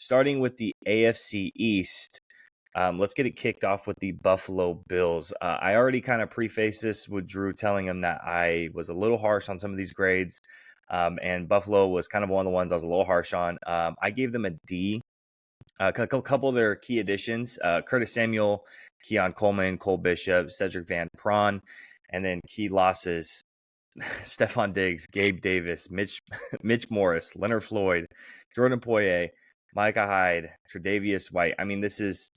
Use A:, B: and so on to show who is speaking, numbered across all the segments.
A: starting with the AFC East, let's get it kicked off with the Buffalo Bills. I already kind of prefaced this with Drew telling him that I was a little harsh on some of these grades, and Buffalo was kind of one of the ones I was a little harsh on. I gave them a D. A couple of their key additions, Curtis Samuel, Keon Coleman, Cole Bishop, Cedric Van Pran, and then key losses, Stephon Diggs, Gabe Davis, Mitch Morris, Leonard Floyd, Jordan Poyer, Micah Hyde, Tre'Davious White. I mean, it's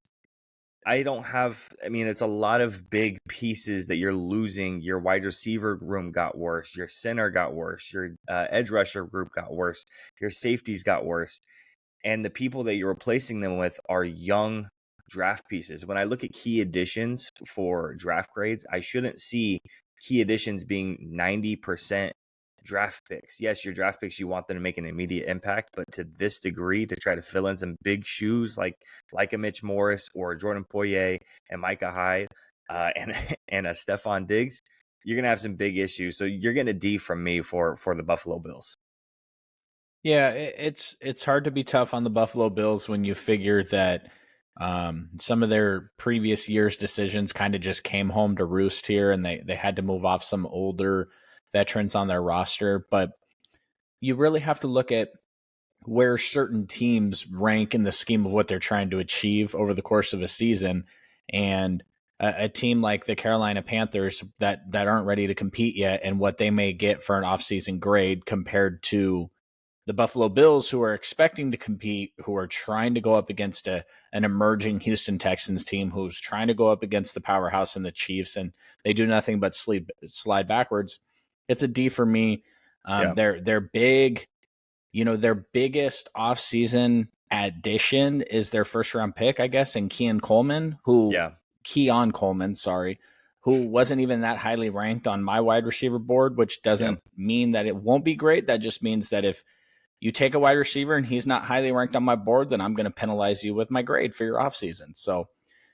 A: a lot of big pieces that you're losing. Your wide receiver room got worse. Your center got worse. Your edge rusher group got worse. Your safeties got worse. And the people that you're replacing them with are young draft pieces. When I look at key additions for draft grades, I shouldn't see key additions being 90% draft picks. Yes, your draft picks, you want them to make an immediate impact, but to this degree, to try to fill in some big shoes like a Mitch Morris or Jordan Poyer and Micah Hyde and a Stephon Diggs, you're going to have some big issues. So you're getting a D from me for the Buffalo Bills.
B: Yeah, it's hard to be tough on the Buffalo Bills when you figure that some of their previous year's decisions kind of just came home to roost here, and they had to move off some older veterans on their roster. But you really have to look at where certain teams rank in the scheme of what they're trying to achieve over the course of a season. And a team like the Carolina Panthers that aren't ready to compete yet, and what they may get for an offseason grade compared to the Buffalo Bills, who are expecting to compete, who are trying to go up against an emerging Houston Texans team who's trying to go up against the powerhouse and the Chiefs, and they do nothing but slide backwards. It's a D for me. They're big. Their biggest offseason addition is their first round pick, I guess, and Keon Coleman, who wasn't even that highly ranked on my wide receiver board, which doesn't mean that it won't be great. That just means that if you take a wide receiver and he's not highly ranked on my board, then I'm going to penalize you with my grade for your offseason. So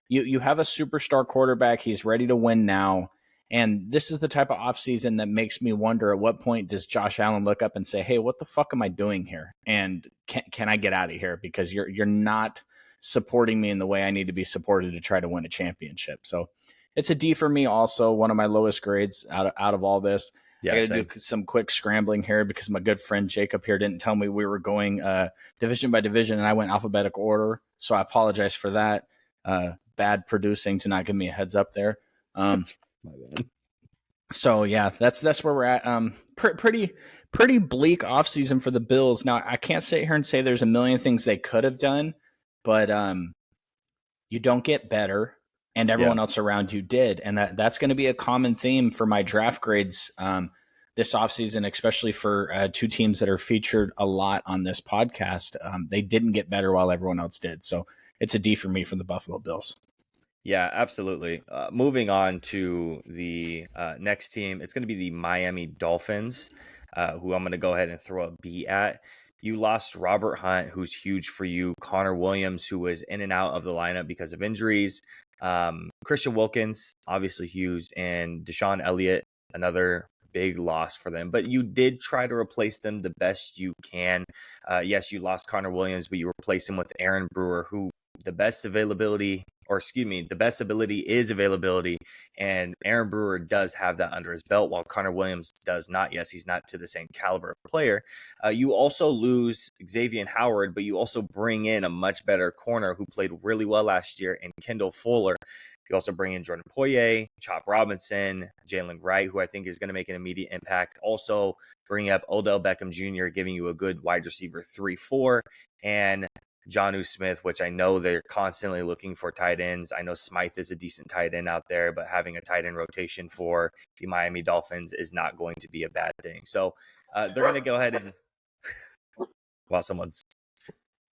B: you have a superstar quarterback. He's ready to win now. And this is the type of offseason that makes me wonder, at what point does Josh Allen look up and say, hey, what the fuck am I doing here? And can I get out of here? Because you're not supporting me in the way I need to be supported to try to win a championship. So it's a D for me also, one of my lowest grades out of all this. Yeah, I got to do some quick scrambling here because my good friend Jacob here didn't tell me we were going division by division, and I went alphabetical order. So I apologize for that. Bad producing to not give me a heads up there. My bad. So yeah, that's where we're at. Pretty bleak offseason for the Bills. Now I can't sit here and say there's a million things they could have done, but you don't get better. And everyone else around you did. And that's going to be a common theme for my draft grades this offseason, especially for two teams that are featured a lot on this podcast. They didn't get better while everyone else did. So it's a D for me from the Buffalo Bills.
A: Yeah, absolutely. Moving on to the next team, it's going to be the Miami Dolphins, who I'm going to go ahead and throw a B at. You lost Robert Hunt, who's huge for you, Connor Williams, who was in and out of the lineup because of injuries, Christian Wilkins, obviously huge, and Deshaun Elliott, another big loss for them. But you did try to replace them the best you can. Yes, you lost Connor Williams, but you replaced him with Aaron Brewer, who the best ability is availability, and Aaron Brewer does have that under his belt, while Connor Williams does not. Yes, he's not to the same caliber of player. You also lose Xavier Howard, but you also bring in a much better corner who played really well last year in Kendall Fuller. You also bring in Jordan Poyer, Chop Robinson, Jalen Wright, who I think is going to make an immediate impact. Also bring up Odell Beckham Jr., giving you a good wide receiver 3-4, and Jonnu Smith, which I know they're constantly looking for tight ends. I know Smythe is a decent tight end out there, but having a tight end rotation for the Miami Dolphins is not going to be a bad thing. So they're going to go ahead and while someone's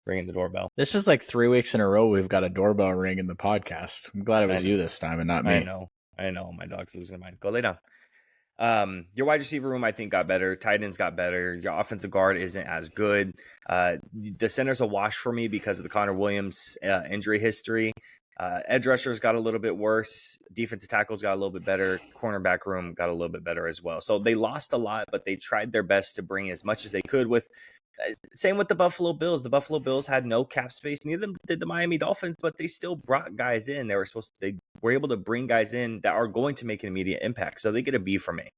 A: ringing the doorbell.
B: This is like 3 weeks in a row we've got a doorbell ring in the podcast. I'm glad it was you this time and not me.
A: I know. My dog's losing mind. Go lay down. Your wide receiver room, I think, got better. Tight ends got better. Your offensive guard isn't as good. The center's a wash for me because of the Connor Williams injury history. Edge rushers got a little bit worse. Defensive tackles got a little bit better. Cornerback room got a little bit better as well. So they lost a lot, but they tried their best to bring as much as they could. With same with the Buffalo Bills. The Buffalo Bills had no cap space. Neither did the Miami Dolphins, but they still brought guys in. They were able to bring guys in that are going to make an immediate impact. So they get a B for me.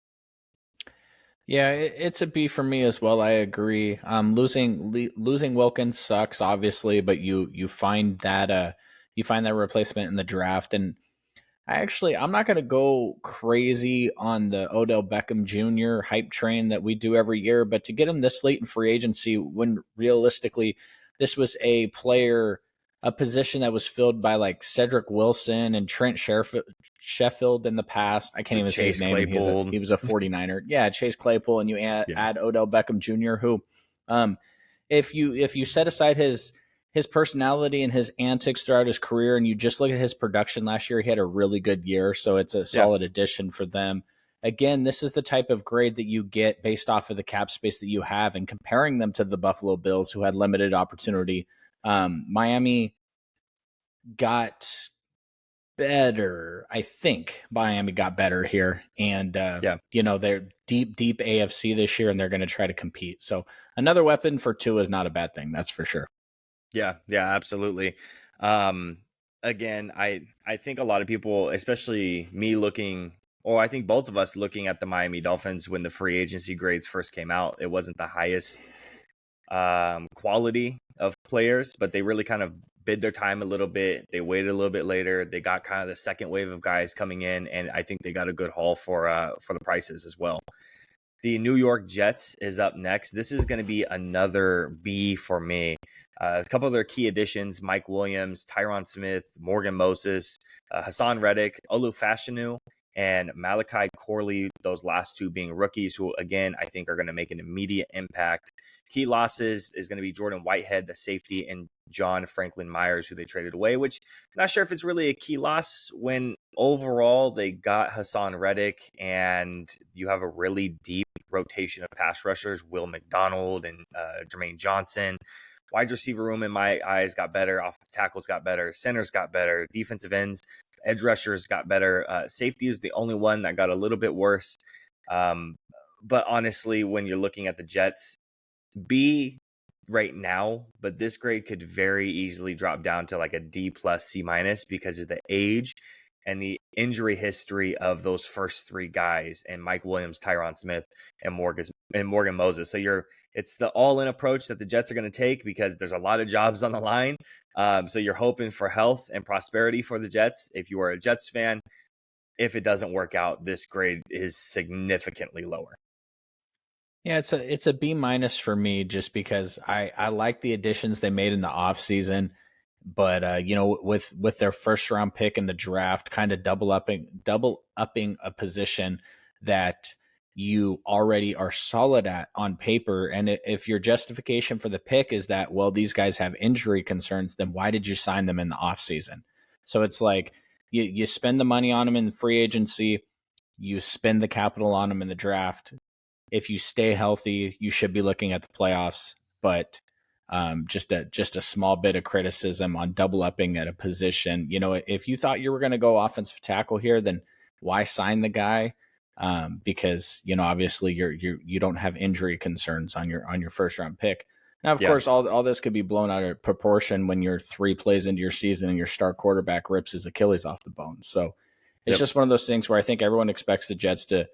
B: Yeah, it's a B for me as well. I agree. Losing Wilkins sucks, obviously, but you find that replacement in the draft. And I'm not going to go crazy on the Odell Beckham Jr. hype train that we do every year, but to get him this late in free agency, when realistically this was a position that was filled by like Cedric Wilson and Trent Sheffield in the past. I can't even say his name. He was a 49er. Yeah, Chase Claypool, and you add Odell Beckham Jr., who, if you set aside his personality and his antics throughout his career, and you just look at his production last year, he had a really good year. So it's a solid addition for them. Again, this is the type of grade that you get based off of the cap space that you have, and comparing them to the Buffalo Bills, who had limited opportunity. Miami got better. I think Miami got better here. And, they're deep AFC this year, and they're going to try to compete. So another weapon for Tua is not a bad thing. That's for sure.
A: Yeah, absolutely. Again, I think a lot of people, especially me I think both of us looking at the Miami Dolphins when the free agency grades first came out, it wasn't the highest quality of players, but they really kind of bid their time a little bit. They waited a little bit later. They got kind of the second wave of guys coming in, and I think they got a good haul for the prices as well. The New York Jets is up next. This is going to be another B for me. A couple of their key additions: Mike Williams, Tyron Smith, Morgan Moses, Hassan Reddick, Olu Fashanu, and Malachi Corley. Those last two being rookies who, again, I think are going to make an immediate impact. Key losses is going to be Jordan Whitehead, the safety, and John Franklin Myers, who they traded away, which I'm not sure if it's really a key loss when overall they got Hassan Reddick, and you have a really deep rotation of pass rushers: Will McDonald and Jermaine Johnson. Wide receiver room, in my eyes, got better. Offensive tackles got better. Centers got better. Defensive ends, edge rushers got better. Safety is the only one that got a little bit worse. But honestly, when you're looking at the Jets, B right now, but this grade could very easily drop down to like a D plus C minus because of the age and the injury history of those first three guys, and Mike Williams, Tyron Smith, and Morgan Moses. So it's the all-in approach that the Jets are going to take because there's a lot of jobs on the line. So you're hoping for health and prosperity for the Jets. If you are a Jets fan, if it doesn't work out, this grade is significantly lower.
B: Yeah, it's a B minus for me, just because I like the additions they made in the offseason. But with their first round pick in the draft, kind of double upping a position that you already are solid at on paper. And if your justification for the pick is that, well, these guys have injury concerns, then why did you sign them in the offseason? So it's like you spend the money on them in the free agency, you spend the capital on them in the draft. If you stay healthy, you should be looking at the playoffs. But just a small bit of criticism on double upping at a position. If you thought you were going to go offensive tackle here, then why sign the guy? Because obviously you don't have injury concerns on your first round pick. Now, of course, all this could be blown out of proportion when you're 3 plays into your season and your star quarterback rips his Achilles off the bone. So it's just one of those things where I think everyone expects the Jets to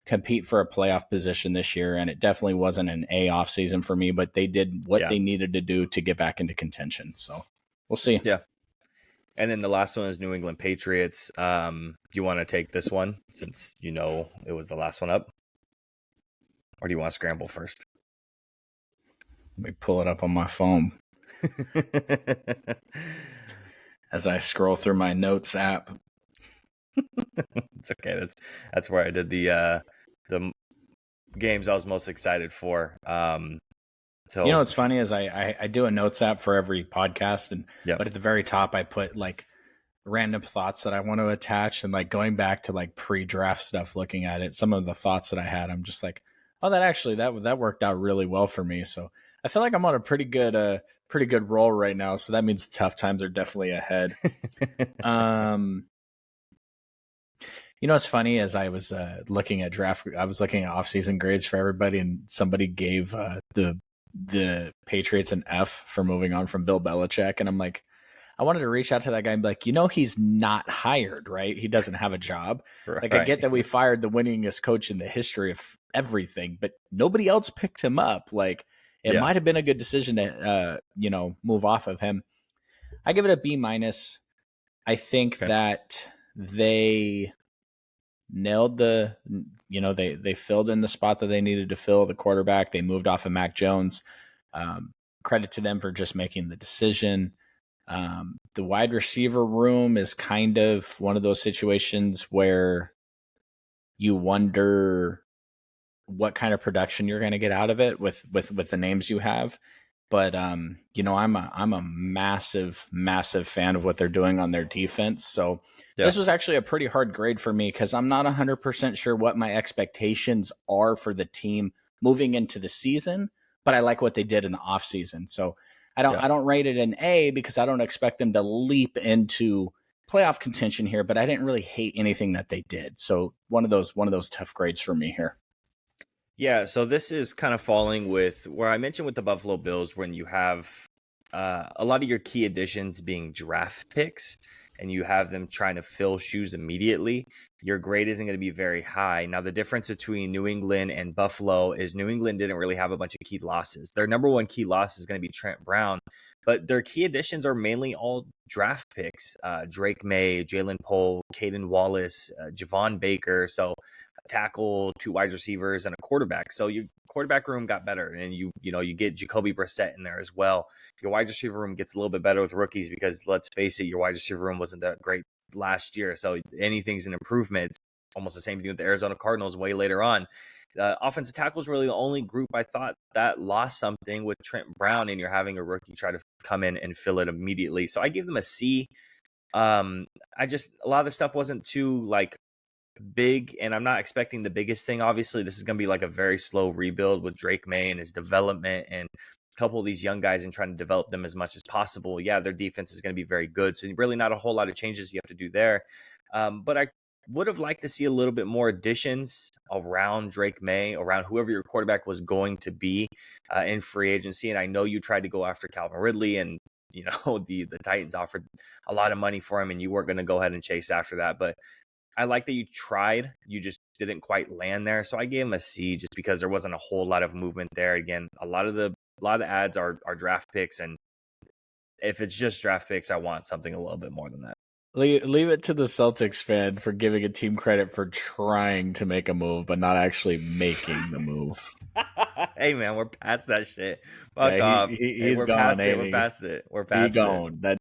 B: compete for a playoff position this year, and it definitely wasn't an A off season for me, but they did what they needed to do to get back into contention. So we'll see.
A: Yeah. And then the last one is New England Patriots. Do you want to take this one since it was the last one up? Or do you want to scramble first?
B: Let me pull it up on my phone as I scroll through my notes app.
A: It's okay. That's where I did the games I was most excited for. So
B: what's funny is I do a notes app for every podcast, but at the very top I put like random thoughts that I want to attach, and like going back to like pre-draft stuff, looking at it, some of the thoughts that I had, I'm just like, oh, that worked out really well for me. So I feel like I'm on a pretty good pretty good roll right now, so that means tough times are definitely ahead. You know what's funny is I was looking at offseason grades for everybody, and somebody gave the Patriots an F for moving on from Bill Belichick, and I'm like, I wanted to reach out to that guy and be like, he's not hired, right? He doesn't have a job. Like, I
A: Right.
B: get that we fired the winningest coach in the history of everything, but nobody else picked him up. Like, it might have been a good decision to, move off of him. I give it a B minus. I think that they nailed they filled in the spot that they needed to fill, the quarterback. They moved off of Mac Jones. Credit to them for just making the decision. The wide receiver room is kind of one of those situations where you wonder what kind of production you're going to get out of it with the names you have. But I'm a massive fan of what they're doing on their defense. So this was actually a pretty hard grade for me because I'm not 100% sure what my expectations are for the team moving into the season. But I like what they did in the offseason. So I don't rate it an A because I don't expect them to leap into playoff contention here. But I didn't really hate anything that they did. So one of those tough grades for me here.
A: Yeah, so this is kind of falling with where I mentioned with the Buffalo Bills when you have a lot of your key additions being draft picks and you have them trying to fill shoes immediately, your grade isn't going to be very high. Now, the difference between New England and Buffalo is New England didn't really have a bunch of key losses. Their number one key loss is going to be Trent Brown, but their key additions are mainly all draft picks. Drake May, Jalen Poe, Caden Wallace, Javon Baker. So tackle, 2 wide receivers, and a quarterback. So your quarterback room got better, and you get Jacoby Brissett in there as well. Your wide receiver room gets a little bit better with rookies because let's face it, your wide receiver room wasn't that great last year. So anything's an improvement. It's almost the same thing with the Arizona Cardinals way later on. Offensive tackle is really the only group I thought that lost something with Trent Brown, and you're having a rookie try to come in and fill it immediately. So I gave them a C. A lot of the stuff wasn't too like big, and I'm not expecting the biggest thing. Obviously, this is going to be like a very slow rebuild with Drake May and his development and a couple of these young guys and trying to develop them as much as possible. Yeah, their defense is going to be very good. So really not a whole lot of changes you have to do there. But I would have liked to see a little bit more additions around Drake May, around whoever your quarterback was going to be in free agency. And I know you tried to go after Calvin Ridley, and the Titans offered a lot of money for him, and you weren't going to go ahead and chase after that. But I like that you tried. You just didn't quite land there. So I gave him a C just because there wasn't a whole lot of movement there. Again, a lot of the ads are draft picks, and if it's just draft picks, I want something a little bit more than that.
B: Leave it to the Celtics fan for giving a team credit for trying to make a move, but not actually making the move.
A: Hey, man, we're past that shit. Fuck
B: Yeah,
A: off.
B: he's
A: We're
B: gone.
A: past it. We're past it. We're past it.
B: That